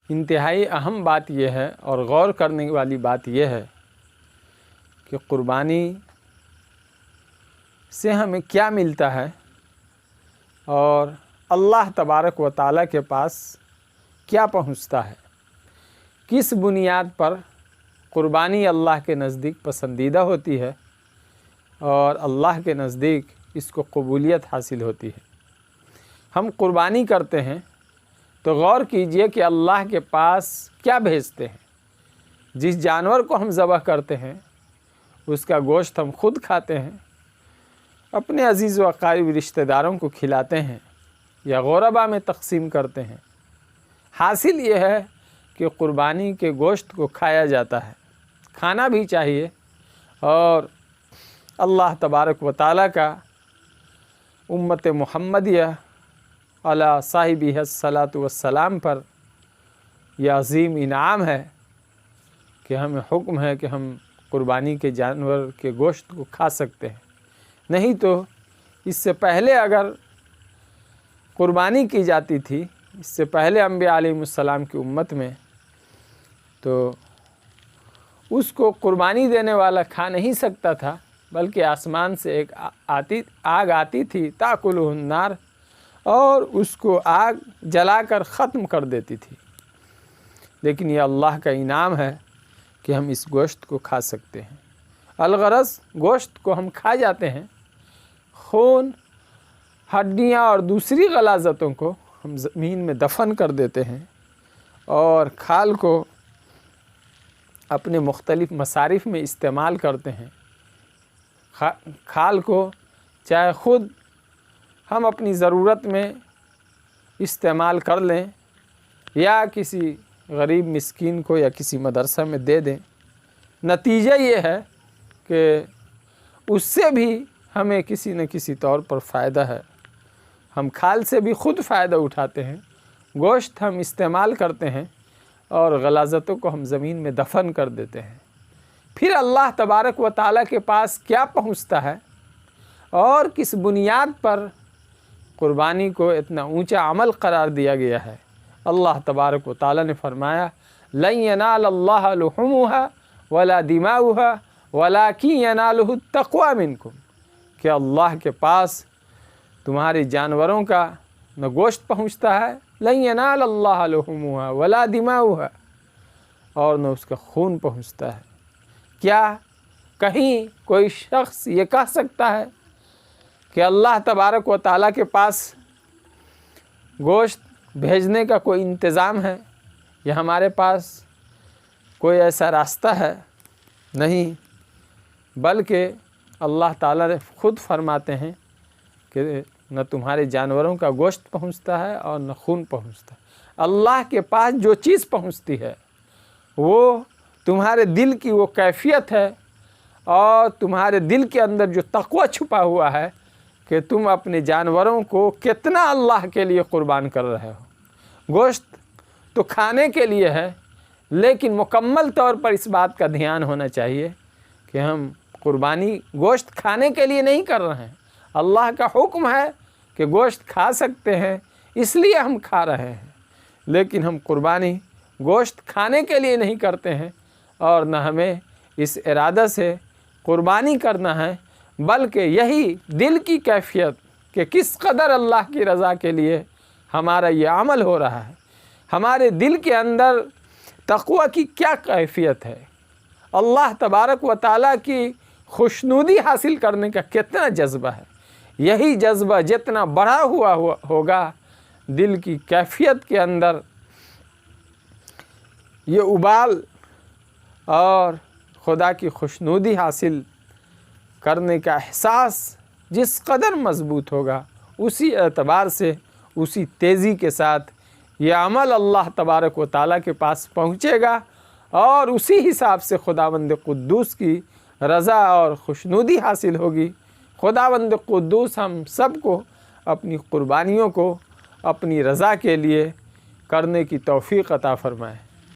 انتہائی اہم بات یہ ہے اور غور کرنے والی بات یہ ہے کہ قربانی سے ہمیں کیا ملتا ہے اور اللہ تبارک و تعالیٰ کے پاس کیا پہنچتا ہے، کس بنیاد پر قربانی اللہ کے نزدیک پسندیدہ ہوتی ہے اور اللہ کے نزدیک اس کو قبولیت حاصل ہوتی ہے۔ ہم قربانی کرتے ہیں تو غور کیجئے کہ اللہ کے پاس کیا بھیجتے ہیں۔ جس جانور کو ہم ذبح کرتے ہیں اس کا گوشت ہم خود کھاتے ہیں، اپنے عزیز و اقارب رشتہ داروں کو کھلاتے ہیں یا غربا میں تقسیم کرتے ہیں۔ حاصل یہ ہے کہ قربانی کے گوشت کو کھایا جاتا ہے، کھانا بھی چاہیے، اور اللہ تبارک و تعالیٰ کا امت محمدیہ علی صاحبہ الصلاۃ والسلام پر یہ عظیم انعام ہے کہ ہمیں حکم ہے کہ ہم قربانی کے جانور کے گوشت کو کھا سکتے ہیں۔ نہیں تو اس سے پہلے اگر قربانی کی جاتی تھی، اس سے پہلے انبیاء علیہ السلام کی امت میں، تو اس کو قربانی دینے والا کھا نہیں سکتا تھا، بلکہ آسمان سے ایک آگ آتی تھی تاکلہ النار، اور اس کو آگ جلا کر ختم کر دیتی تھی۔ لیکن یہ اللہ کا انعام ہے کہ ہم اس گوشت کو کھا سکتے ہیں۔ الغرض گوشت کو ہم کھا جاتے ہیں، خون، ہڈیاں اور دوسری غلاظتوں کو ہم زمین میں دفن کر دیتے ہیں، اور کھال کو اپنے مختلف مصارف میں استعمال کرتے ہیں۔ کھال کو چاہے خود ہم اپنی ضرورت میں استعمال کر لیں یا کسی غریب مسکین کو یا کسی مدرسہ میں دے دیں، نتیجہ یہ ہے کہ اس سے بھی ہمیں کسی نہ کسی طور پر فائدہ ہے۔ ہم کھال سے بھی خود فائدہ اٹھاتے ہیں، گوشت ہم استعمال کرتے ہیں، اور غلاظتوں کو ہم زمین میں دفن کر دیتے ہیں۔ پھر اللہ تبارک و تعالیٰ کے پاس کیا پہنچتا ہے اور کس بنیاد پر قربانی کو اتنا اونچا عمل قرار دیا گیا ہے۔ اللہ تبارک و تعالیٰ نے فرمایا لن ینال اللہ لحومها ولا دماؤها ولکن ینالہ التقوی منکم، کہ اللہ کے پاس تمہارے جانوروں کا نہ گوشت پہنچتا ہے، لن ینال اللہ لحومها ولا دماؤها، اور نہ اس کا خون پہنچتا ہے۔ کیا کہیں کوئی شخص یہ کہہ سکتا ہے کہ اللہ تبارک و تعالیٰ کے پاس گوشت بھیجنے کا کوئی انتظام ہے یا ہمارے پاس کوئی ایسا راستہ ہے؟ نہیں، بلکہ اللہ تعالیٰ نے خود فرماتے ہیں کہ نہ تمہارے جانوروں کا گوشت پہنچتا ہے اور نہ خون پہنچتا ہے۔ اللہ کے پاس جو چیز پہنچتی ہے وہ تمہارے دل کی وہ کیفیت ہے، اور تمہارے دل کے اندر جو تقوی چھپا ہوا ہے کہ تم اپنے جانوروں کو کتنا اللہ کے لیے قربان کر رہے ہو۔ گوشت تو کھانے کے لیے ہے، لیکن مکمل طور پر اس بات کا دھیان ہونا چاہیے کہ ہم قربانی گوشت کھانے کے لیے نہیں کر رہے ہیں۔ اللہ کا حکم ہے کہ گوشت کھا سکتے ہیں، اس لیے ہم کھا رہے ہیں، لیکن ہم قربانی گوشت کھانے کے لیے نہیں کرتے ہیں، اور نہ ہمیں اس ارادہ سے قربانی کرنا ہے، بلکہ یہی دل کی کیفیت کہ کس قدر اللہ کی رضا کے لیے ہمارا یہ عمل ہو رہا ہے، ہمارے دل کے اندر تقوی کی کیا کیفیت ہے، اللہ تبارک و تعالیٰ کی خوشنودی حاصل کرنے کا کتنا جذبہ ہے۔ یہی جذبہ جتنا بڑھا ہوا ہوگا، دل کی کیفیت کے اندر یہ ابال اور خدا کی خوشنودی حاصل کرنے کا احساس جس قدر مضبوط ہوگا، اسی اعتبار سے، اسی تیزی کے ساتھ یہ عمل اللہ تبارک و تعالیٰ کے پاس پہنچے گا، اور اسی حساب سے خداوند قدوس کی رضا اور خوشنودی حاصل ہوگی۔ خداوند قدوس ہم سب کو اپنی قربانیوں کو اپنی رضا کے لیے کرنے کی توفیق عطا فرمائے۔